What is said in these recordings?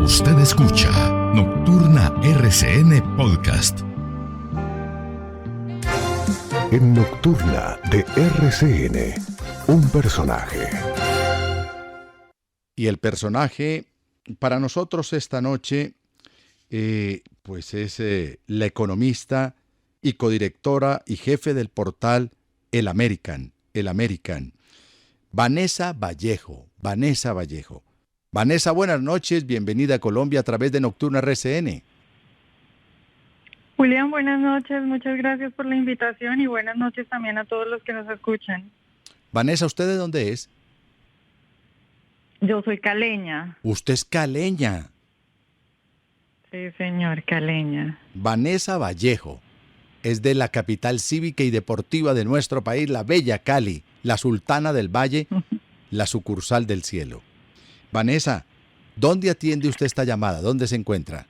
Usted escucha Nocturna RCN Podcast. En Nocturna de RCN, un personaje. Y el personaje para nosotros esta noche, pues es la economista y codirectora y jefe del portal El American. Vanessa Vallejo. Vanessa, buenas noches, bienvenida a Colombia a través de Nocturna RCN. Julián, buenas noches, muchas gracias por la invitación y buenas noches también a todos los que nos escuchan. Vanessa, ¿usted de dónde es? Yo soy caleña. Usted es caleña. Sí, señor, caleña. Vanessa Vallejo es de la capital cívica y deportiva de nuestro país, la bella Cali, la Sultana del Valle, la sucursal del cielo. Vanessa, ¿dónde atiende usted esta llamada? ¿Dónde se encuentra?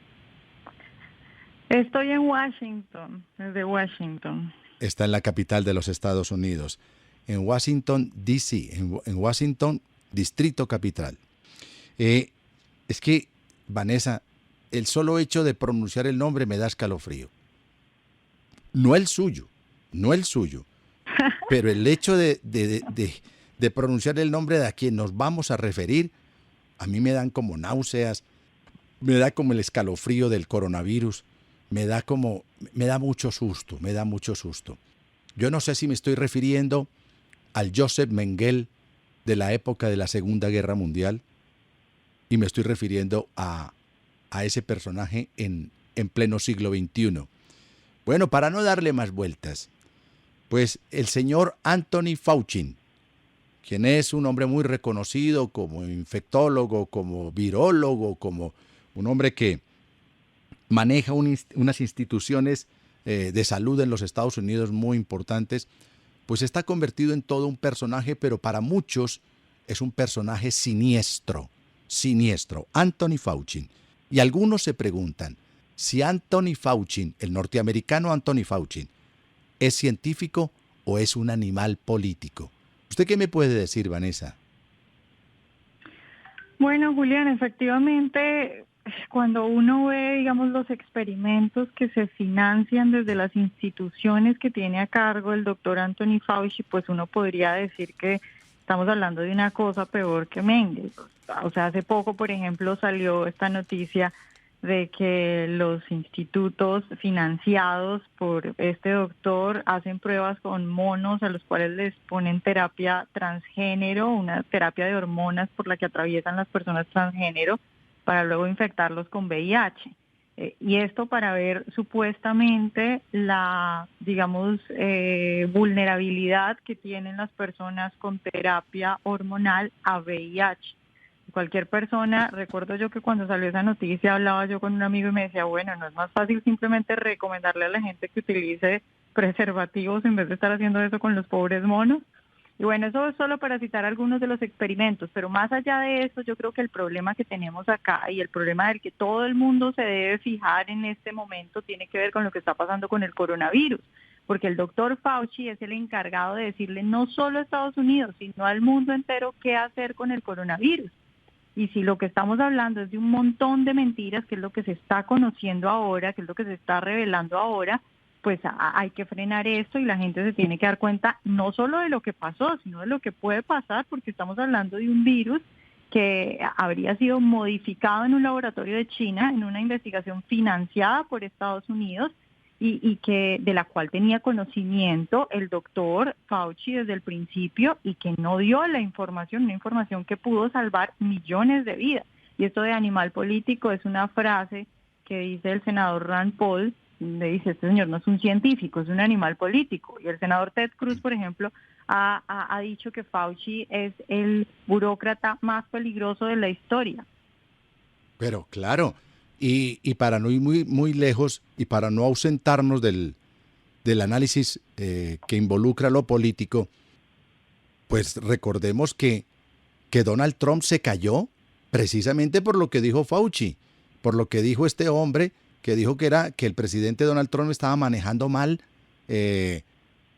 Estoy en Washington, desde Washington. Está en la capital de los Estados Unidos, en Washington, D.C., en Washington, Distrito Capital. Es que, Vanessa, el solo hecho de pronunciar el nombre me da escalofrío. No el suyo, pero el hecho de pronunciar el nombre de a quien nos vamos a referir, a mí me dan como náuseas, me da como el escalofrío del coronavirus, me da mucho susto. Yo no sé si me estoy refiriendo al Joseph Mengele de la época de la Segunda Guerra Mundial y me estoy refiriendo a ese personaje en pleno siglo XXI. Bueno, para no darle más vueltas, pues el señor Anthony Fauci, quien es un hombre muy reconocido como infectólogo, como virólogo, como un hombre que maneja unas instituciones de salud en los Estados Unidos muy importantes, pues está convertido en todo un personaje, pero para muchos es un personaje siniestro, Anthony Fauci. Y algunos se preguntan si Anthony Fauci, el norteamericano Anthony Fauci, es científico o es un animal político. ¿Usted qué me puede decir, Vanessa? Bueno, Julián, efectivamente, cuando uno ve, digamos, los experimentos que se financian desde las instituciones que tiene a cargo el doctor Anthony Fauci, pues uno podría decir que estamos hablando de una cosa peor que Mengele. O sea, hace poco, por ejemplo, salió esta noticia de que los institutos financiados por este doctor hacen pruebas con monos a los cuales les ponen terapia transgénero, una terapia de hormonas por la que atraviesan las personas transgénero para luego infectarlos con VIH. Y esto para ver supuestamente la, digamos, vulnerabilidad que tienen las personas con terapia hormonal a VIH. Cualquier persona, recuerdo yo que cuando salió esa noticia hablaba yo con un amigo y me decía, bueno, no es más fácil simplemente recomendarle a la gente que utilice preservativos en vez de estar haciendo eso con los pobres monos. Y bueno, eso es solo para citar algunos de los experimentos, pero más allá de eso, yo creo que el problema que tenemos acá y el problema del que todo el mundo se debe fijar en este momento tiene que ver con lo que está pasando con el coronavirus, porque el doctor Fauci es el encargado de decirle no solo a Estados Unidos, sino al mundo entero qué hacer con el coronavirus. Y si lo que estamos hablando es de un montón de mentiras, que es lo que se está conociendo ahora, que es lo que se está revelando ahora, pues hay que frenar esto y la gente se tiene que dar cuenta no solo de lo que pasó, sino de lo que puede pasar, porque estamos hablando de un virus que habría sido modificado en un laboratorio de China, en una investigación financiada por Estados Unidos, y que de la cual tenía conocimiento el doctor Fauci desde el principio y que no dio la información, una información que pudo salvar millones de vidas. Y esto de animal político es una frase que dice el senador Rand Paul, le dice, este señor no es un científico, es un animal político. Y el senador Ted Cruz, por ejemplo, ha dicho que Fauci es el burócrata más peligroso de la historia. Pero claro, y para no ir muy lejos y para no ausentarnos del análisis que involucra lo político, pues recordemos que Donald Trump se cayó precisamente por lo que dijo Fauci, por lo que dijo este hombre que dijo que el presidente Donald Trump estaba manejando mal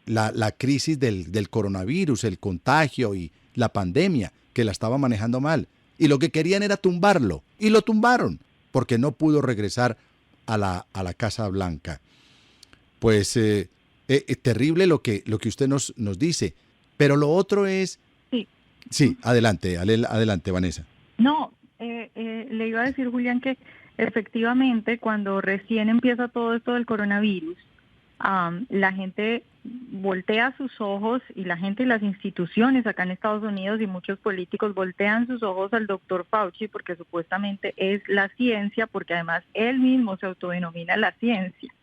la crisis del coronavirus, el contagio y la pandemia, que la estaba manejando mal. Y lo que querían era tumbarlo, y lo tumbaron. porque no pudo regresar a la Casa Blanca. Pues terrible lo que usted nos dice. Pero lo otro es... Sí. Sí, adelante, Vanessa. No, le iba a decir, Julián, que efectivamente cuando recién empieza todo esto del coronavirus, la gente voltea sus ojos, y la gente y las instituciones acá en Estados Unidos y muchos políticos voltean sus ojos al doctor Fauci, porque supuestamente es la ciencia, porque además él mismo se autodenomina la ciencia.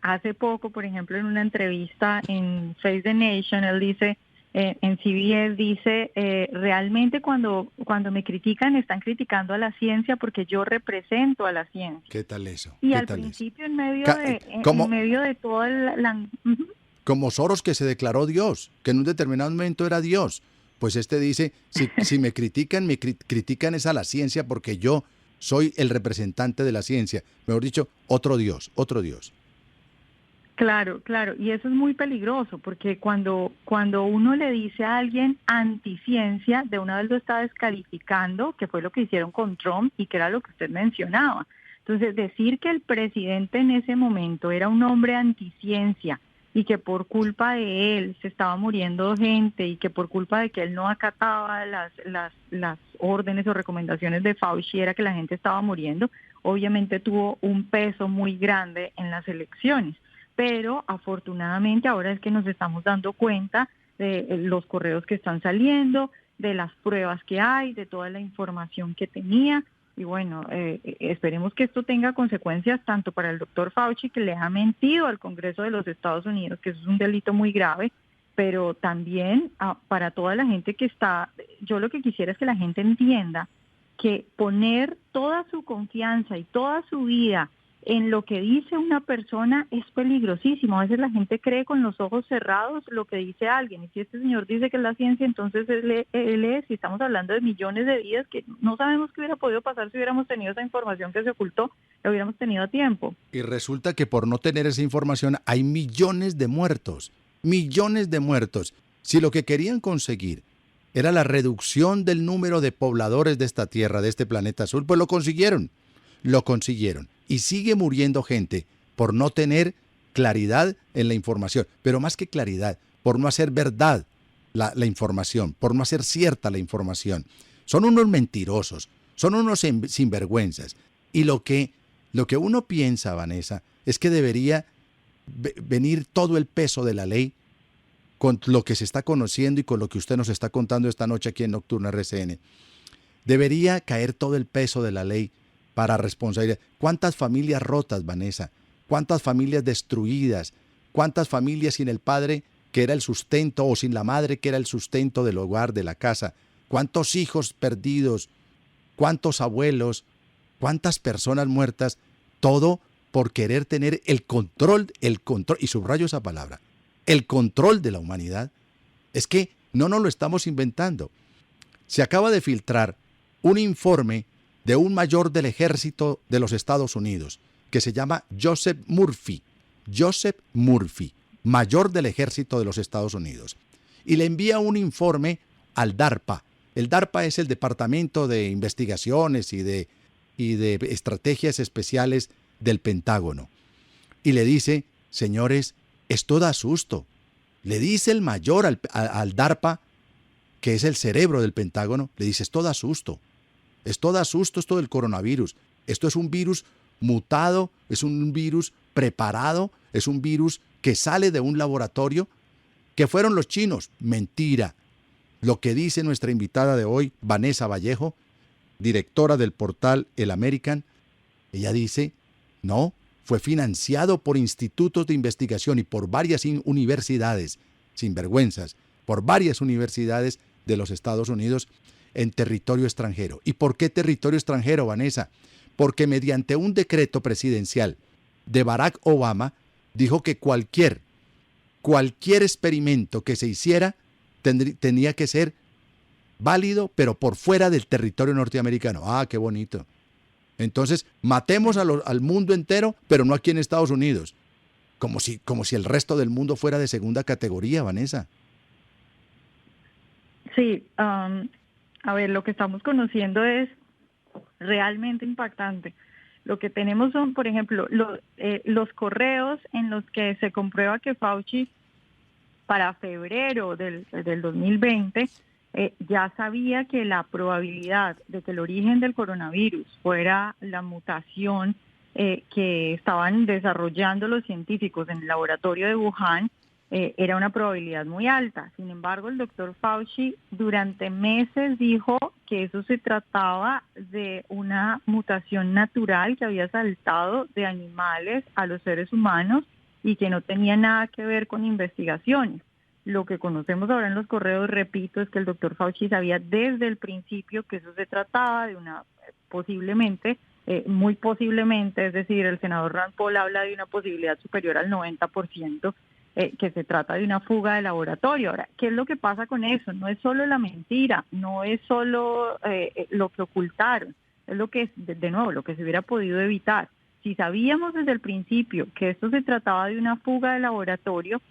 Hace poco, por ejemplo, en una entrevista en Face the Nation, él dice, en CBS dice, realmente cuando me critican, están criticando a la ciencia porque yo represento a la ciencia. ¿Qué tal eso? Y ¿Qué al tal principio, eso? en medio de toda la Como Soros, que se declaró Dios, que en un determinado momento era Dios. Pues este dice, si me critican es a la ciencia porque yo soy el representante de la ciencia. Mejor dicho, otro Dios. Claro, y eso es muy peligroso, porque cuando uno le dice a alguien anticiencia, de una vez lo está descalificando, que fue lo que hicieron con Trump y que era lo que usted mencionaba. Entonces, decir que el presidente en ese momento era un hombre anticiencia y que por culpa de él se estaba muriendo gente y que por culpa de que él no acataba las órdenes o recomendaciones de Fauci era que la gente estaba muriendo, obviamente tuvo un peso muy grande en las elecciones. Pero afortunadamente ahora es que nos estamos dando cuenta de los correos que están saliendo, de las pruebas que hay, de toda la información que tenía. Y bueno, esperemos que esto tenga consecuencias tanto para el doctor Fauci, que le ha mentido al Congreso de los Estados Unidos, que eso es un delito muy grave, pero también para toda la gente que está... Yo lo que quisiera es que la gente entienda que poner toda su confianza y toda su vida en lo que dice una persona es peligrosísimo. A veces la gente cree con los ojos cerrados lo que dice alguien, y si este señor dice que es la ciencia, entonces él es, y estamos hablando de millones de vidas que no sabemos qué hubiera podido pasar si hubiéramos tenido esa información que se ocultó, la hubiéramos tenido a tiempo. Y resulta que por no tener esa información hay millones de muertos. Si lo que querían conseguir era la reducción del número de pobladores de esta tierra, de este planeta azul, pues lo consiguieron. Y sigue muriendo gente por no tener claridad en la información, pero más que claridad, por no hacer verdad la información, por no hacer cierta la información. Son unos mentirosos, son unos sinvergüenzas. Y lo que uno piensa, Vanessa, es que debería venir todo el peso de la ley con lo que se está conociendo y con lo que usted nos está contando esta noche aquí en Nocturna RCN. Debería caer todo el peso de la ley para responsabilidad. ¿Cuántas familias rotas, Vanessa? ¿Cuántas familias destruidas? ¿Cuántas familias sin el padre que era el sustento o sin la madre que era el sustento del hogar, de la casa? ¿Cuántos hijos perdidos? ¿Cuántos abuelos? ¿Cuántas personas muertas? Todo por querer tener el control, y subrayo esa palabra, el control de la humanidad. Es que no nos lo estamos inventando. Se acaba de filtrar un informe de un mayor del ejército de los Estados Unidos, que se llama Joseph Murphy, mayor del ejército de los Estados Unidos. Y le envía un informe al DARPA. El DARPA es el Departamento de Investigaciones y de Estrategias Especiales del Pentágono. Y le dice, señores, esto da susto. Le dice el mayor al DARPA, que es el cerebro del Pentágono, le dice, esto da susto. Esto da susto, esto del coronavirus. Esto es un virus mutado, es un virus preparado, es un virus que sale de un laboratorio, que fueron los chinos. Mentira. Lo que dice nuestra invitada de hoy, Vanessa Vallejo, directora del portal El American, ella dice, no, fue financiado por institutos de investigación y por varias universidades, sinvergüenzas, por varias universidades de los Estados Unidos, en territorio extranjero. ¿Y por qué territorio extranjero, Vanessa? Porque mediante un decreto presidencial de Barack Obama, dijo que cualquier experimento que se hiciera tenía que ser válido, pero por fuera del territorio norteamericano. ¡Ah, qué bonito! Entonces, matemos al mundo entero, pero no aquí en Estados Unidos. Como si el resto del mundo fuera de segunda categoría, Vanessa. Sí, a ver, lo que estamos conociendo es realmente impactante. Lo que tenemos son, por ejemplo, los correos en los que se comprueba que Fauci para febrero del 2020 ya sabía que la probabilidad de que el origen del coronavirus fuera la mutación que estaban desarrollando los científicos en el laboratorio de Wuhan era una probabilidad muy alta. Sin embargo, el doctor Fauci durante meses dijo que eso se trataba de una mutación natural que había saltado de animales a los seres humanos y que no tenía nada que ver con investigaciones. Lo que conocemos ahora en los correos, repito, es que el doctor Fauci sabía desde el principio que eso se trataba de una posiblemente, muy posiblemente, es decir, el senador Rand Paul habla de una posibilidad superior al 90%, que se trata de una fuga de laboratorio. Ahora, ¿qué es lo que pasa con eso? No es solo la mentira, no es solo lo que ocultaron, es lo que, de nuevo, lo que se hubiera podido evitar. Si sabíamos desde el principio que esto se trataba de una fuga de laboratorio,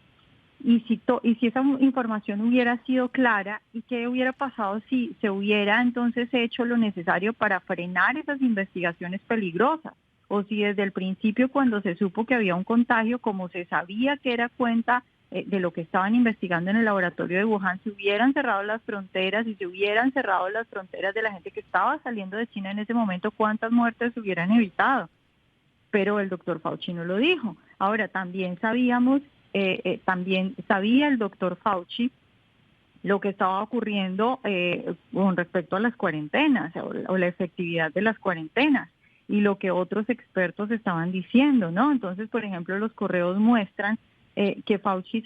y si esa información hubiera sido clara, ¿y qué hubiera pasado si se hubiera entonces hecho lo necesario para frenar esas investigaciones peligrosas? O si desde el principio, cuando se supo que había un contagio, como se sabía que era cuenta de lo que estaban investigando en el laboratorio de Wuhan, se hubieran cerrado las fronteras y se hubieran cerrado las fronteras de la gente que estaba saliendo de China en ese momento, ¿cuántas muertes se hubieran evitado? Pero el doctor Fauci no lo dijo. Ahora, también sabía el doctor Fauci lo que estaba ocurriendo con respecto a las cuarentenas o la efectividad de las cuarentenas y lo que otros expertos estaban diciendo, ¿no? Entonces, por ejemplo, los correos muestran que Fauci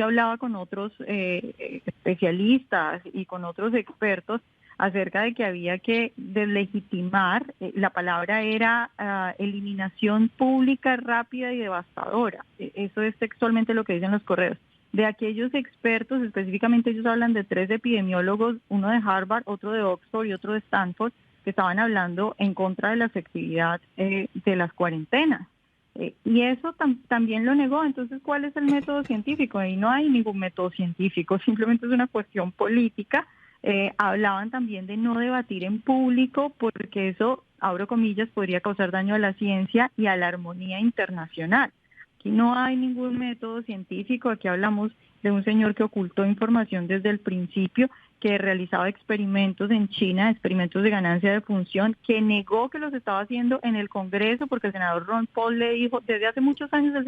hablaba con otros especialistas y con otros expertos acerca de que había que deslegitimar, la palabra era eliminación pública, rápida y devastadora. Eso es textualmente lo que dicen los correos. De aquellos expertos, específicamente ellos hablan de 3 epidemiólogos, uno de Harvard, otro de Oxford y otro de Stanford, que estaban hablando en contra de la efectividad de las cuarentenas. Y eso también lo negó. Entonces, ¿cuál es el método científico? Ahí no hay ningún método científico, simplemente es una cuestión política. Hablaban también de no debatir en público porque eso, abro comillas, podría causar daño a la ciencia y a la armonía internacional. Aquí no hay ningún método científico, aquí hablamos de un señor que ocultó información desde el principio, que realizaba experimentos en China, experimentos de ganancia de función, que negó que los estaba haciendo en el Congreso porque el senador Rand Paul le dijo, desde hace muchos años el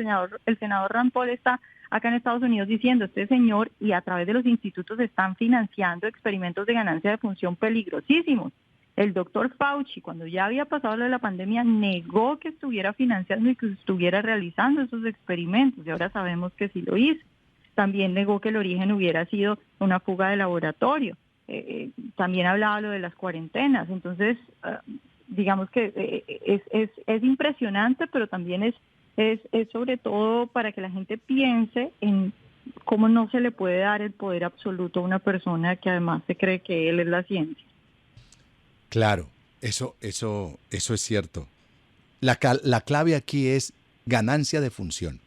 senador Rand Paul está acá en Estados Unidos diciendo, este señor y a través de los institutos están financiando experimentos de ganancia de función peligrosísimos. El doctor Fauci, cuando ya había pasado lo de la pandemia, negó que estuviera financiando y que estuviera realizando esos experimentos, y ahora sabemos que sí lo hizo. También negó que el origen hubiera sido una fuga de laboratorio. También hablaba lo de las cuarentenas. Entonces, digamos que es impresionante, pero también es sobre todo para que la gente piense en cómo no se le puede dar el poder absoluto a una persona que además se cree que él es la ciencia. Claro, eso es cierto. La clave aquí es ganancia de función.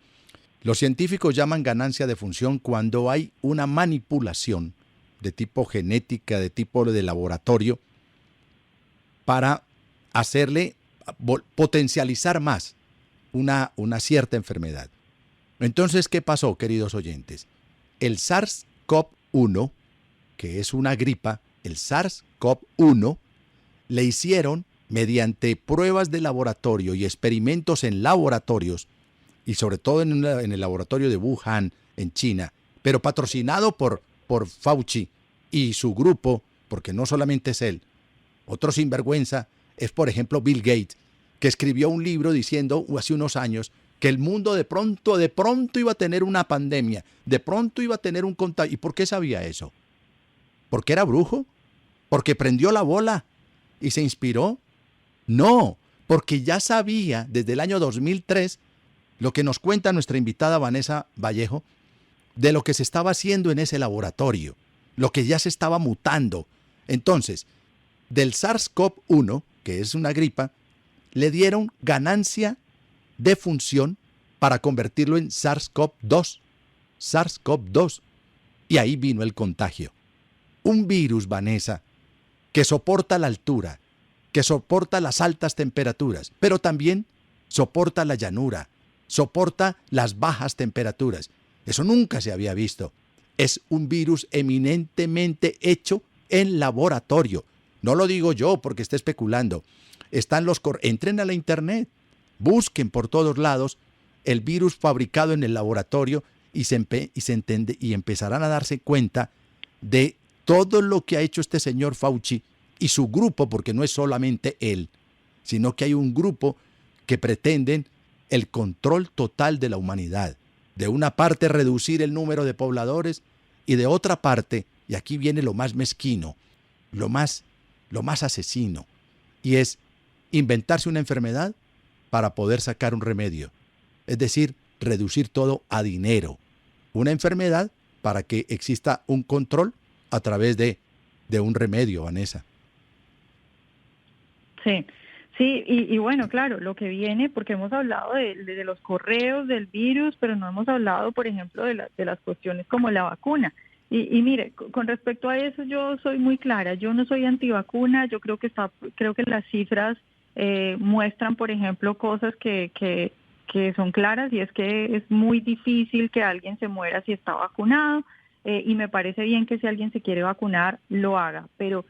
Los científicos llaman ganancia de función cuando hay una manipulación de tipo genética, de tipo de laboratorio, para hacerle potencializar más una cierta enfermedad. Entonces, ¿qué pasó, queridos oyentes? El SARS-CoV-1, que es una gripa, el SARS-CoV-1, le hicieron mediante pruebas de laboratorio y experimentos en laboratorios, y sobre todo en el laboratorio de Wuhan, en China, pero patrocinado por Fauci y su grupo, porque no solamente es él. Otro sinvergüenza es, por ejemplo, Bill Gates, que escribió un libro diciendo hace unos años que el mundo de pronto iba a tener una pandemia, de pronto iba a tener un contagio. ¿Y por qué sabía eso? ¿Porque era brujo? ¿Porque prendió la bola y se inspiró? No, porque ya sabía desde el año 2003 lo que nos cuenta nuestra invitada Vanessa Vallejo, de lo que se estaba haciendo en ese laboratorio, lo que ya se estaba mutando. Entonces, del SARS-CoV-1, que es una gripa, le dieron ganancia de función para convertirlo en SARS-CoV-2. Y ahí vino el contagio. Un virus, Vanessa, que soporta la altura, que soporta las altas temperaturas, pero también soporta la llanura, soporta las bajas temperaturas. Eso nunca se había visto. Es un virus eminentemente hecho en laboratorio. No lo digo yo porque esté especulando. Entren a la internet, busquen por todos lados el virus fabricado en el laboratorio y empezarán a darse cuenta de todo lo que ha hecho este señor Fauci y su grupo, porque no es solamente él, sino que hay un grupo que pretenden el control total de la humanidad. De una parte reducir el número de pobladores y de otra parte, y aquí viene lo más mezquino, lo más asesino, y es inventarse una enfermedad para poder sacar un remedio. Es decir, reducir todo a dinero. Una enfermedad para que exista un control a través de un remedio, Vanessa. Sí, sí, y bueno, claro, lo que viene, porque hemos hablado de los correos del virus, pero no hemos hablado, por ejemplo, de las cuestiones como la vacuna. Y mire, con respecto a eso yo soy muy clara, yo no soy antivacuna, yo creo que las cifras muestran, por ejemplo, cosas que son claras, y es que es muy difícil que alguien se muera si está vacunado, y me parece bien que si alguien se quiere vacunar, lo haga, pero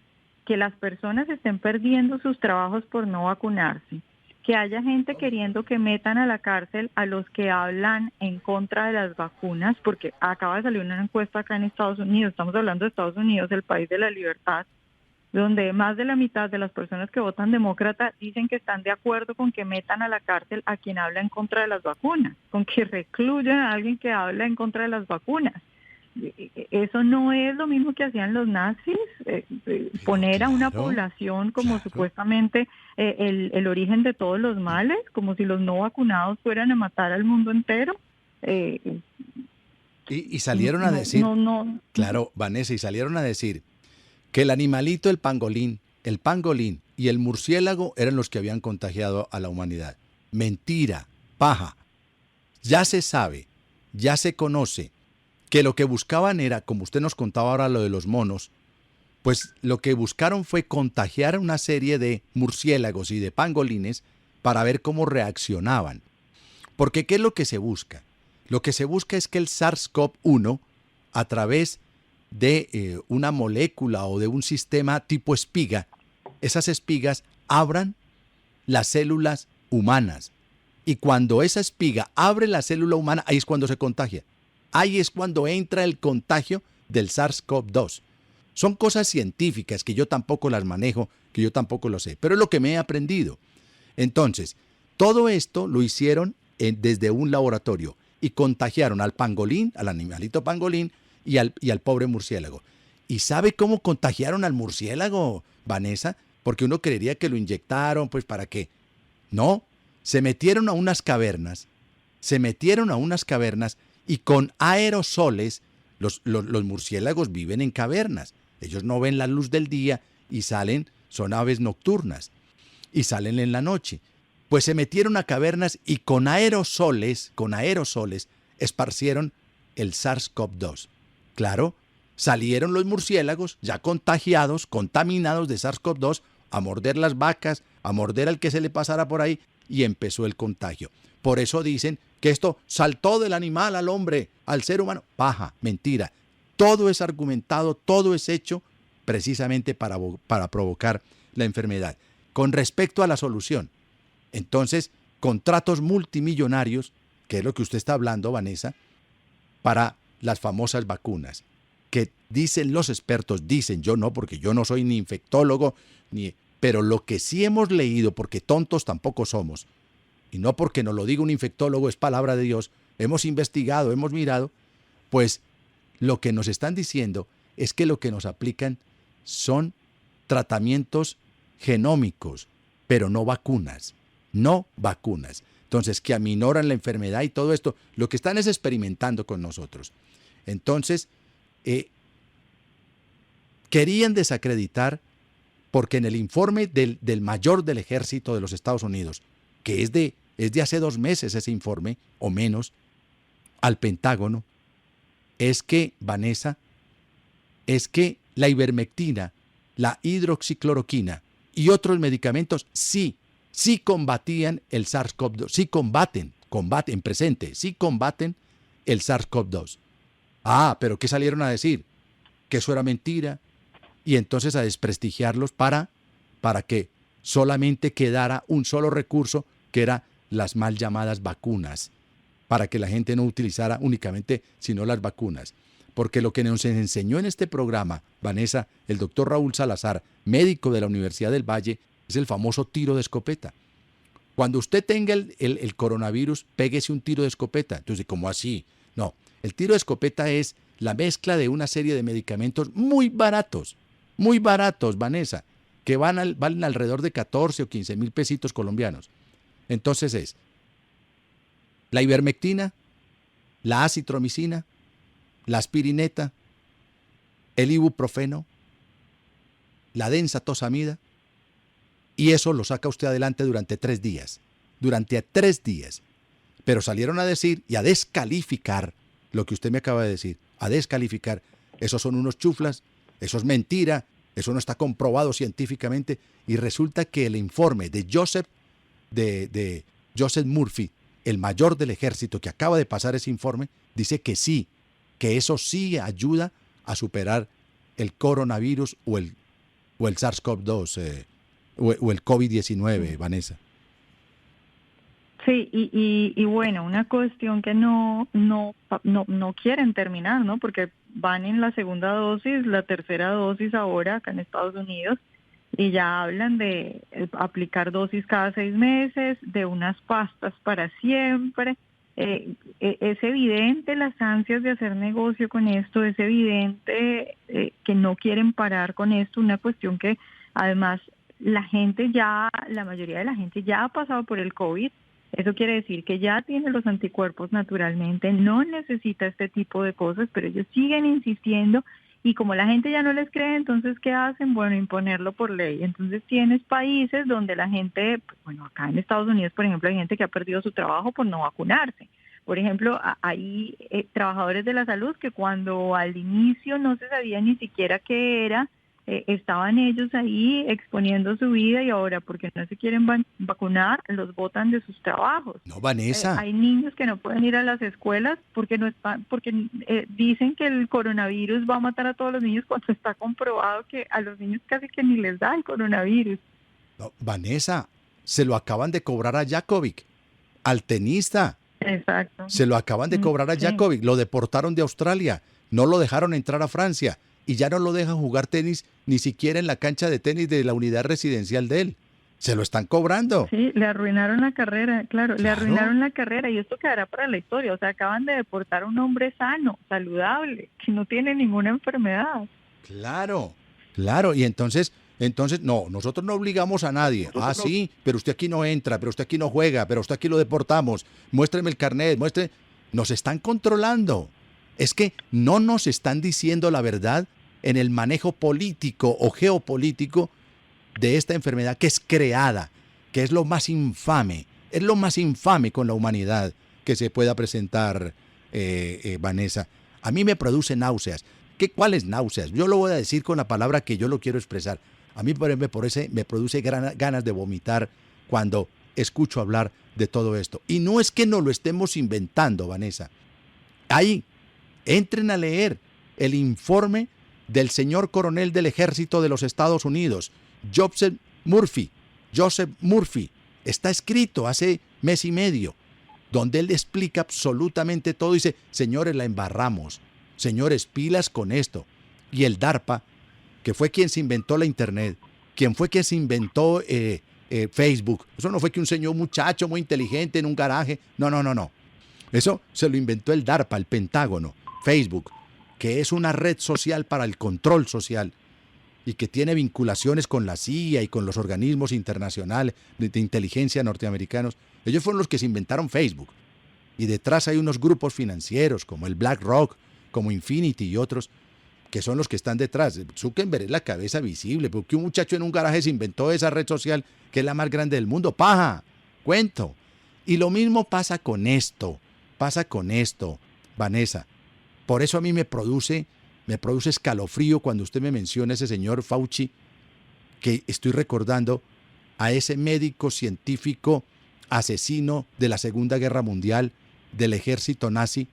que las personas estén perdiendo sus trabajos por no vacunarse, que haya gente queriendo que metan a la cárcel a los que hablan en contra de las vacunas, porque acaba de salir una encuesta acá en Estados Unidos, estamos hablando de Estados Unidos, el país de la libertad, donde más de la mitad de las personas que votan demócrata dicen que están de acuerdo con que metan a la cárcel a quien habla en contra de las vacunas, con que recluyan a alguien que habla en contra de las vacunas. Eso no es lo mismo que hacían los nazis, poner a una población como supuestamente el origen de todos los males, como si los no vacunados fueran a matar al mundo entero. Y salieron a decir, claro, Vanessa, y salieron a decir que el animalito, el pangolín y el murciélago eran los que habían contagiado a la humanidad. Mentira, paja. Ya se sabe, ya se conoce que lo que buscaban era, como usted nos contaba ahora lo de los monos, pues lo que buscaron fue contagiar a una serie de murciélagos y de pangolines para ver cómo reaccionaban. Porque ¿qué es lo que se busca? Lo que se busca es que el SARS-CoV-1, a través de una molécula o de un sistema tipo espiga, esas espigas abran las células humanas. Y cuando esa espiga abre la célula humana, ahí es cuando se contagia. Ahí es cuando entra el contagio del SARS-CoV-2. Son cosas científicas que yo tampoco las manejo, que yo tampoco lo sé, pero es lo que me he aprendido. Entonces, todo esto lo hicieron desde un laboratorio y contagiaron al pangolín, al animalito pangolín y al pobre murciélago. ¿Y sabe cómo contagiaron al murciélago, Vanessa? Porque uno creería que lo inyectaron, pues ¿para qué? No, se metieron a unas cavernas y con aerosoles, los murciélagos viven en cavernas. Ellos no ven la luz del día y son aves nocturnas, y salen en la noche. Pues se metieron a cavernas y con aerosoles esparcieron el SARS-CoV-2. Claro, salieron los murciélagos ya contagiados, contaminados de SARS-CoV-2, a morder las vacas, a morder al que se le pasara por ahí, y empezó el contagio. Por eso dicen que esto saltó del animal al hombre, al ser humano. Paja, mentira. Todo es argumentado, todo es hecho precisamente para provocar la enfermedad. Con respecto a la solución, entonces, contratos multimillonarios, que es lo que usted está hablando, Vanessa, para las famosas vacunas, que dicen los expertos, yo no, porque yo no soy ni infectólogo, pero lo que sí hemos leído, porque tontos tampoco somos, y no porque nos lo diga un infectólogo, es palabra de Dios, hemos investigado, hemos mirado, pues lo que nos están diciendo es que lo que nos aplican son tratamientos genómicos, pero no vacunas. Entonces, que aminoran la enfermedad y todo esto, lo que están es experimentando con nosotros. Entonces, querían desacreditar, porque en el informe del mayor del ejército de los Estados Unidos, que es de hace 2 meses ese informe, o menos, al Pentágono, es que, Vanessa, la ivermectina, la hidroxicloroquina, y otros medicamentos sí combatían el SARS-CoV-2, sí combaten presente, sí combaten el SARS-CoV-2. Ah, pero ¿qué salieron a decir? Que eso era mentira, y entonces a desprestigiarlos para que solamente quedara un solo recurso, que era las mal llamadas vacunas, para que la gente no utilizara únicamente sino las vacunas. Porque lo que nos enseñó en este programa, Vanessa, el doctor Raúl Salazar, médico de la Universidad del Valle, es el famoso tiro de escopeta. Cuando usted tenga el coronavirus, péguese un tiro de escopeta. Entonces, ¿cómo así? No, el tiro de escopeta es la mezcla de una serie de medicamentos muy baratos, Vanessa, que valen alrededor de 14 o 15 mil pesitos colombianos. Entonces es la ivermectina, la acitromicina, la aspirineta, el ibuprofeno, la densatosamida, y eso lo saca usted adelante durante 3 días. Durante 3 días. Pero salieron a decir y a descalificar lo que usted me acaba de decir, a descalificar. Esos son unos chuflas, eso es mentira, eso no está comprobado científicamente, y resulta que el informe de Joseph Murphy, el mayor del ejército que acaba de pasar ese informe, dice que sí, que eso sí ayuda a superar el coronavirus o el SARS-CoV-2 o el COVID-19, Vanessa. Sí, y bueno, una cuestión que no quieren terminar, ¿no? Porque van en la segunda dosis, la tercera dosis ahora acá en Estados Unidos, y ya hablan de aplicar dosis cada 6 meses, de unas pastas para siempre. Es evidente las ansias de hacer negocio con esto, es evidente que no quieren parar con esto, una cuestión que además la mayoría de la gente ya ha pasado por el COVID. Eso quiere decir que ya tiene los anticuerpos naturalmente, no necesita este tipo de cosas, pero ellos siguen insistiendo, y como la gente ya no les cree, entonces ¿qué hacen? Bueno, imponerlo por ley. Entonces tienes países donde la gente, bueno, acá en Estados Unidos, por ejemplo, hay gente que ha perdido su trabajo por no vacunarse. Por ejemplo, hay trabajadores de la salud que cuando al inicio no se sabía ni siquiera qué era, estaban ellos ahí exponiendo su vida, y ahora porque no se quieren vacunar, los botan de sus trabajos. No, Vanessa. Hay niños que no pueden ir a las escuelas porque dicen que el coronavirus va a matar a todos los niños, cuando está comprobado que a los niños casi que ni les da el coronavirus. No, Vanessa, se lo acaban de cobrar a Djokovic, al tenista. Exacto. Se lo acaban de cobrar a Djokovic, lo deportaron de Australia, no lo dejaron entrar a Francia, y ya no lo dejan jugar tenis ni siquiera en la cancha de tenis de la unidad residencial de él. Se lo están cobrando. Sí, le arruinaron la carrera, claro, le arruinaron la carrera, y esto quedará para la historia. O sea, acaban de deportar a un hombre sano, saludable, que no tiene ninguna enfermedad. Claro, y entonces, no, nosotros no obligamos a nadie. Sí, pero usted aquí no entra, pero usted aquí no juega, pero usted aquí lo deportamos. Muéstreme el carnet, Nos están controlando. Es que no nos están diciendo la verdad en el manejo político o geopolítico de esta enfermedad que es creada, que es lo más infame con la humanidad que se pueda presentar, Vanessa. A mí me produce náuseas. ¿Cuáles náuseas? Yo lo voy a decir con la palabra que yo lo quiero expresar. A mí me produce ganas de vomitar cuando escucho hablar de todo esto. Y no es que no lo estemos inventando, Vanessa. Ahí, entren a leer el informe del señor coronel del ejército de los Estados Unidos, Joseph Murphy. Está escrito hace mes y medio, donde él explica absolutamente todo. Dice, señores, la embarramos. Señores, pilas con esto. Y el DARPA, que fue quien se inventó la Internet, quien fue quien se inventó Facebook. Eso no fue que un muchacho muy inteligente en un garaje. No. Eso se lo inventó el DARPA, el Pentágono, Facebook, que es una red social para el control social y que tiene vinculaciones con la CIA y con los organismos internacionales de inteligencia norteamericanos. Ellos fueron los que se inventaron Facebook. Y detrás hay unos grupos financieros como el BlackRock, como Infinity y otros, que son los que están detrás. Zuckerberg es la cabeza visible, porque un muchacho en un garaje se inventó esa red social que es la más grande del mundo. ¡Paja! Cuento. Y lo mismo pasa con esto, Vanessa. Por eso a mí me produce escalofrío cuando usted me menciona ese señor Fauci, que estoy recordando a ese médico científico asesino de la Segunda Guerra Mundial del ejército nazi,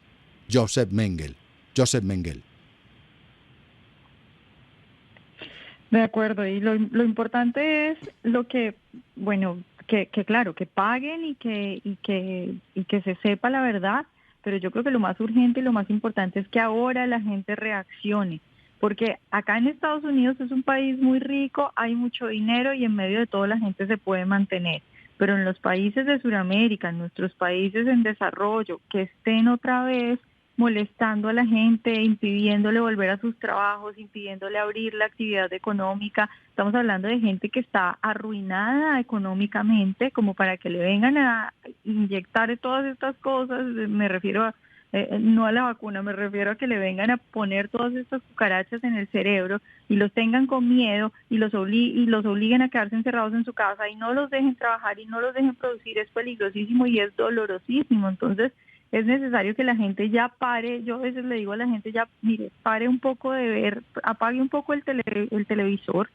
Joseph Mengele. Joseph Mengele. De acuerdo, y lo importante es lo que, bueno, que claro, que paguen y que se sepa la verdad, pero yo creo que lo más urgente y lo más importante es que ahora la gente reaccione, porque acá en Estados Unidos es un país muy rico, hay mucho dinero y en medio de todo la gente se puede mantener, pero en los países de Sudamérica, en nuestros países en desarrollo, que estén otra vez molestando a la gente, impidiéndole volver a sus trabajos, impidiéndole abrir la actividad económica. Estamos hablando de gente que está arruinada económicamente, como para que le vengan a inyectar todas estas cosas. Me refiero a, no a la vacuna, me refiero a que le vengan a poner todas estas cucarachas en el cerebro y los tengan con miedo y los obliguen a quedarse encerrados en su casa y no los dejen trabajar y no los dejen producir. Es peligrosísimo y es dolorosísimo. Entonces, es necesario que la gente ya pare. Yo a veces le digo a la gente ya, mire, pare un poco de ver, apague un poco el televisor,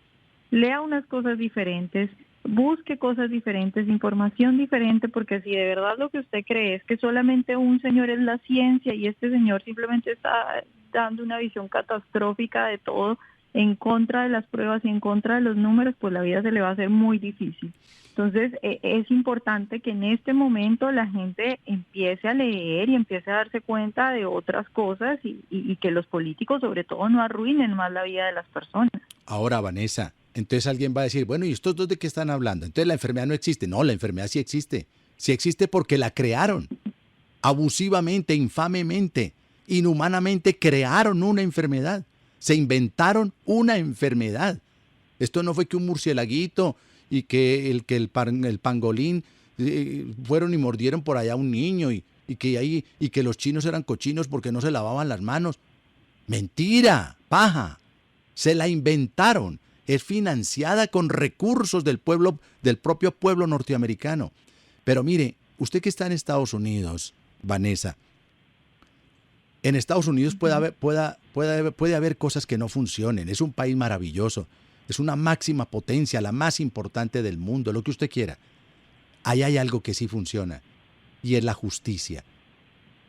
lea unas cosas diferentes, busque cosas diferentes, información diferente, porque si de verdad lo que usted cree es que solamente un señor es la ciencia y este señor simplemente está dando una visión catastrófica de todo, en contra de las pruebas y en contra de los números, pues la vida se le va a hacer muy difícil. Entonces, es importante que en este momento la gente empiece a leer y empiece a darse cuenta de otras cosas y que los políticos, sobre todo, no arruinen más la vida de las personas. Ahora, Vanessa, entonces alguien va a decir, bueno, ¿y estos dos de qué están hablando? Entonces la enfermedad no existe. No, la enfermedad sí existe. Sí existe porque la crearon. Abusivamente, infamemente, inhumanamente crearon una enfermedad. Se inventaron una enfermedad. Esto no fue que un murcielaguito y que el pangolín fueron y mordieron por allá a un niño y que los chinos eran cochinos porque no se lavaban las manos. Mentira, paja. Se la inventaron. Es financiada con recursos del propio pueblo norteamericano. Pero mire, usted que está en Estados Unidos, Vanessa, en Estados Unidos puede haber cosas que no funcionen. Es un país maravilloso. Es una máxima potencia, la más importante del mundo, lo que usted quiera. Ahí hay algo que sí funciona, y es la justicia.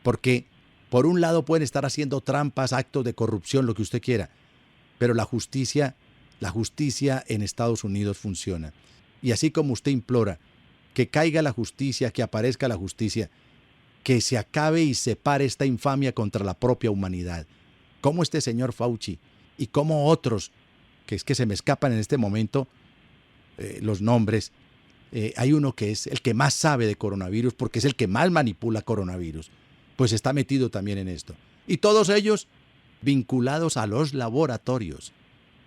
Porque, por un lado, pueden estar haciendo trampas, actos de corrupción, lo que usted quiera, pero la justicia en Estados Unidos funciona. Y así como usted implora que caiga la justicia, que aparezca la justicia, que se acabe y se pare esta infamia contra la propia humanidad. Como este señor Fauci y como otros, que es que se me escapan en este momento los nombres. Hay uno que es el que más sabe de coronavirus porque es el que más manipula coronavirus. Pues está metido también en esto. Y todos ellos vinculados a los laboratorios,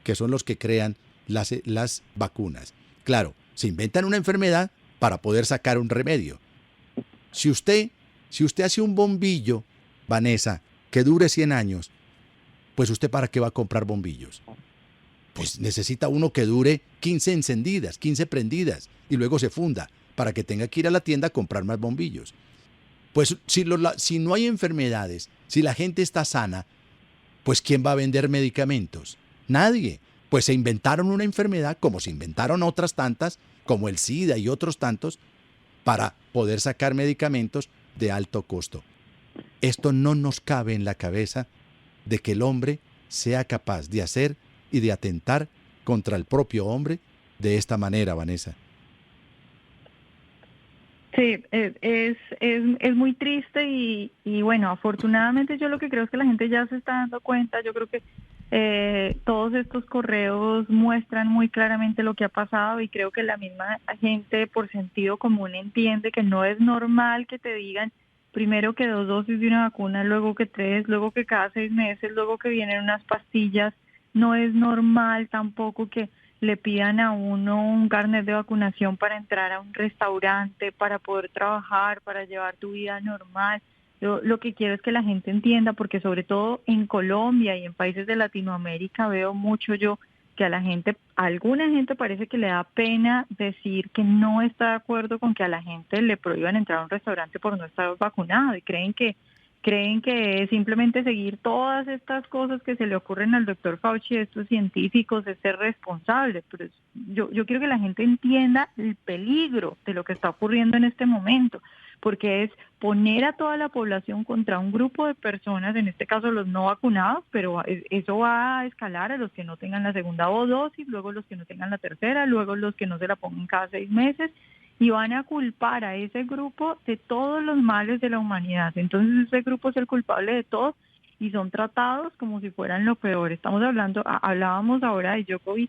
que son los que crean las vacunas. Claro, se inventan una enfermedad para poder sacar un remedio. Si usted hace un bombillo, Vanessa, que dure 100 años, pues usted ¿para qué va a comprar bombillos? Pues necesita uno que dure 15 encendidas, 15 prendidas, y luego se funda, para que tenga que ir a la tienda a comprar más bombillos. Pues si no hay enfermedades, si la gente está sana, pues ¿quién va a vender medicamentos? Nadie. Pues se inventaron una enfermedad, como se inventaron otras tantas, como el SIDA y otros tantos, para poder sacar medicamentos de alto costo. Esto no nos cabe en la cabeza de que el hombre sea capaz de hacer y de atentar contra el propio hombre de esta manera, Vanessa. Sí, es muy triste y bueno, afortunadamente yo lo que creo es que la gente ya se está dando cuenta. Yo creo que todos estos correos muestran muy claramente lo que ha pasado y creo que la misma gente por sentido común entiende que no es normal que te digan primero que 2 dosis de una vacuna, luego que 3, luego que cada 6 meses, luego que vienen unas pastillas. No es normal tampoco que le pidan a uno un carnet de vacunación para entrar a un restaurante, para poder trabajar, para llevar tu vida normal. Yo lo que quiero es que la gente entienda, porque sobre todo en Colombia y en países de Latinoamérica veo mucho yo que a alguna gente parece que le da pena decir que no está de acuerdo con que a la gente le prohíban entrar a un restaurante por no estar vacunado y creen que creen que es simplemente seguir todas estas cosas que se le ocurren al doctor Fauci, estos científicos, es ser responsable. Pero yo quiero que la gente entienda el peligro de lo que está ocurriendo en este momento, porque es poner a toda la población contra un grupo de personas, en este caso los no vacunados, pero eso va a escalar a los que no tengan la segunda dosis, luego los que no tengan la tercera, luego los que no se la pongan cada 6 meses, y van a culpar a ese grupo de todos los males de la humanidad. Entonces ese grupo es el culpable de todo y son tratados como si fueran lo peor. Hablábamos ahora de Djokovic,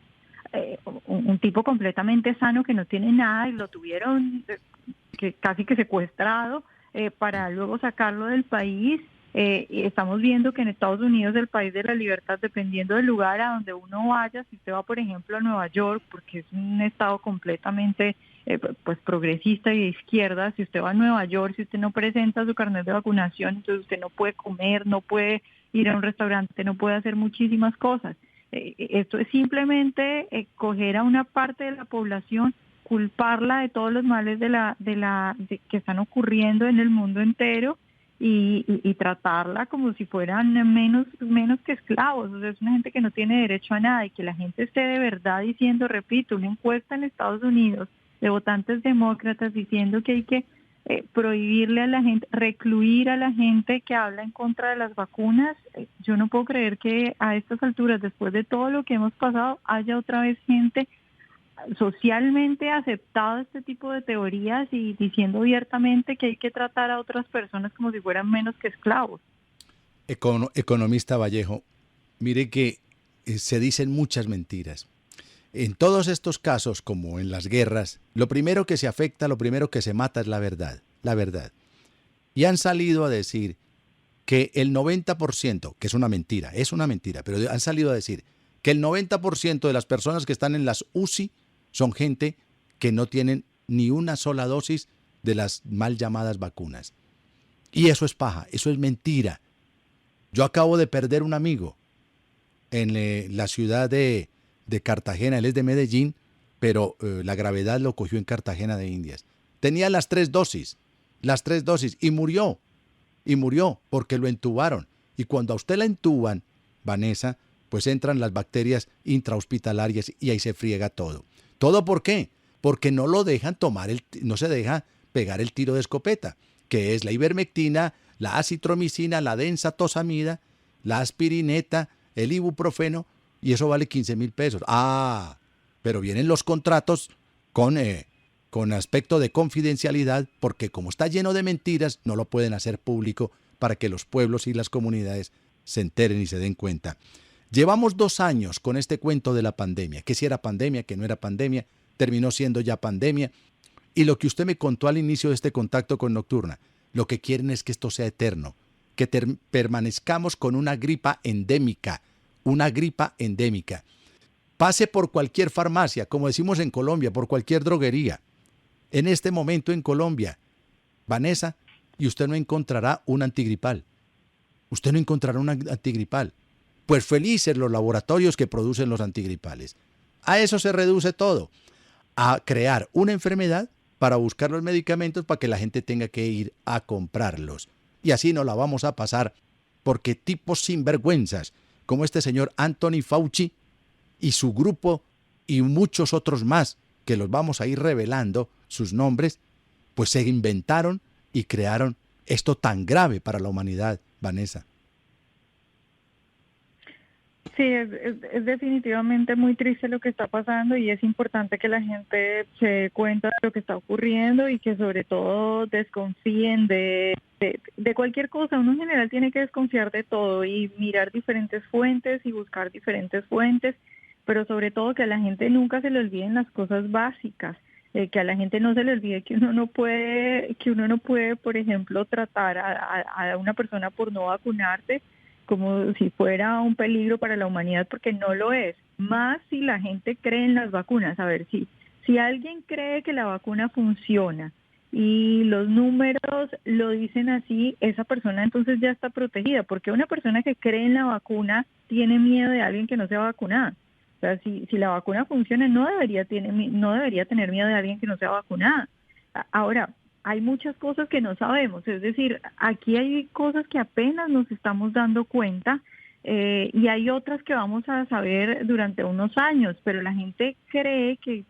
un tipo completamente sano que no tiene nada y lo tuvieron que casi que secuestrado para luego sacarlo del país. Y estamos viendo que en Estados Unidos, el país de la libertad, dependiendo del lugar a donde uno vaya, si usted va por ejemplo a Nueva York, porque es un estado completamente pues progresista y de izquierda, si usted va a Nueva York, si usted no presenta su carnet de vacunación, entonces usted no puede comer, no puede ir a un restaurante, no puede hacer muchísimas cosas. Esto es simplemente coger a una parte de la población, culparla de todos los males de que están ocurriendo en el mundo entero y tratarla como si fueran menos que esclavos. O sea, es una gente que no tiene derecho a nada, y que la gente esté de verdad diciendo, repito, una encuesta en Estados Unidos de votantes demócratas diciendo que hay que prohibirle a la gente, recluir a la gente que habla en contra de las vacunas. Yo no puedo creer que a estas alturas, después de todo lo que hemos pasado, haya otra vez gente socialmente aceptado este tipo de teorías y diciendo abiertamente que hay que tratar a otras personas como si fueran menos que esclavos. Economista Vallejo, mire que se dicen muchas mentiras. En todos estos casos, como en las guerras, lo primero que se afecta, lo primero que se mata es la verdad, la verdad. Y han salido a decir que el 90%, que es una mentira, pero han salido a decir que el 90% de las personas que están en las UCI son gente que no tienen ni una sola dosis de las mal llamadas vacunas. Y eso es paja, eso es mentira. Yo acabo de perder un amigo en la ciudad de Cartagena, él es de Medellín, pero la gravedad lo cogió en Cartagena de Indias. Tenía las 3 dosis, y murió porque lo entubaron. Y cuando a usted la entuban, Vanessa, pues entran las bacterias intrahospitalarias y ahí se friega todo. ¿Todo por qué? Porque no lo dejan no se deja pegar el tiro de escopeta, que es la ivermectina, la acitromicina, la densatosamida, la aspirineta, el ibuprofeno, y eso vale 15,000 pesos. Pero vienen los contratos con aspecto de confidencialidad, porque como está lleno de mentiras, no lo pueden hacer público para que los pueblos y las comunidades se enteren y se den cuenta. Llevamos 2 años con este cuento de la pandemia, que si era pandemia, que no era pandemia, terminó siendo ya pandemia. Y lo que usted me contó al inicio de este contacto con Nocturna, lo que quieren es que esto sea eterno, que permanezcamos con una gripa endémica. Pase por cualquier farmacia, como decimos en Colombia, por cualquier droguería. En este momento en Colombia, Vanessa, y usted no encontrará un antigripal. Pues felices los laboratorios que producen los antigripales. A eso se reduce todo, a crear una enfermedad para buscar los medicamentos para que la gente tenga que ir a comprarlos. Y así nos la vamos a pasar, porque tipos sinvergüenzas como este señor Anthony Fauci y su grupo y muchos otros más, que los vamos a ir revelando sus nombres, pues se inventaron y crearon esto tan grave para la humanidad, Vanessa. Sí, es definitivamente muy triste lo que está pasando, y es importante que la gente se dé cuenta de lo que está ocurriendo y que sobre todo desconfíen de cualquier cosa. Uno en general tiene que desconfiar de todo y mirar diferentes fuentes y buscar diferentes fuentes, pero sobre todo que a la gente nunca se le olviden las cosas básicas, que a la gente no se le olvide que uno no puede, por ejemplo, tratar a una persona por no vacunarse como si fuera un peligro para la humanidad, porque no lo es. Más si la gente cree en las vacunas. A ver, si alguien cree que la vacuna funciona y los números lo dicen así, esa persona entonces ya está protegida, porque una persona que cree en la vacuna tiene miedo de alguien que no se va a vacunar. O sea, si la vacuna funciona, no debería tener miedo de alguien que no sea vacunada. Ahora, hay muchas cosas que no sabemos, es decir, aquí hay cosas que apenas nos estamos dando cuenta y hay otras que vamos a saber durante unos años, pero la gente cree que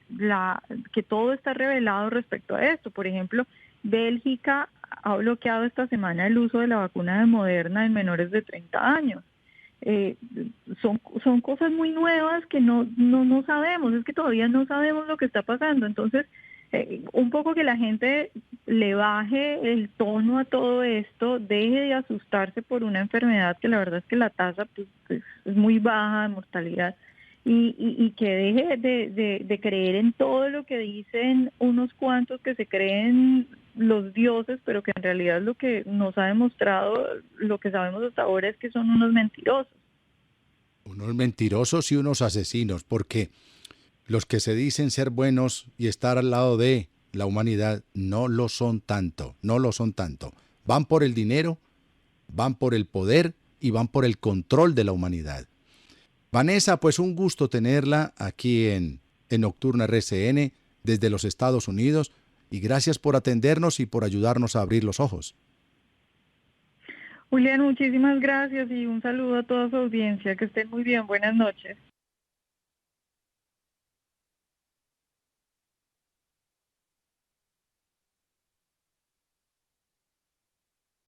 todo está revelado respecto a esto. Por ejemplo, Bélgica ha bloqueado esta semana el uso de la vacuna de Moderna en menores de 30 años. Son cosas muy nuevas que no sabemos, es que todavía no sabemos lo que está pasando. Entonces, un poco que la gente le baje el tono a todo esto, deje de asustarse por una enfermedad que la verdad es que la tasa pues, es muy baja de mortalidad y que deje de creer en todo lo que dicen unos cuantos que se creen los dioses, pero que en realidad lo que nos ha demostrado, lo que sabemos hasta ahora es que son unos mentirosos. Unos mentirosos y unos asesinos, porque los que se dicen ser buenos y estar al lado de la humanidad no lo son tanto, no lo son tanto. Van por el dinero, van por el poder y van por el control de la humanidad. Vanessa, pues un gusto tenerla aquí en Nocturna RCN desde los Estados Unidos y gracias por atendernos y por ayudarnos a abrir los ojos. Julián, muchísimas gracias y un saludo a toda su audiencia. Que estén muy bien. Buenas noches.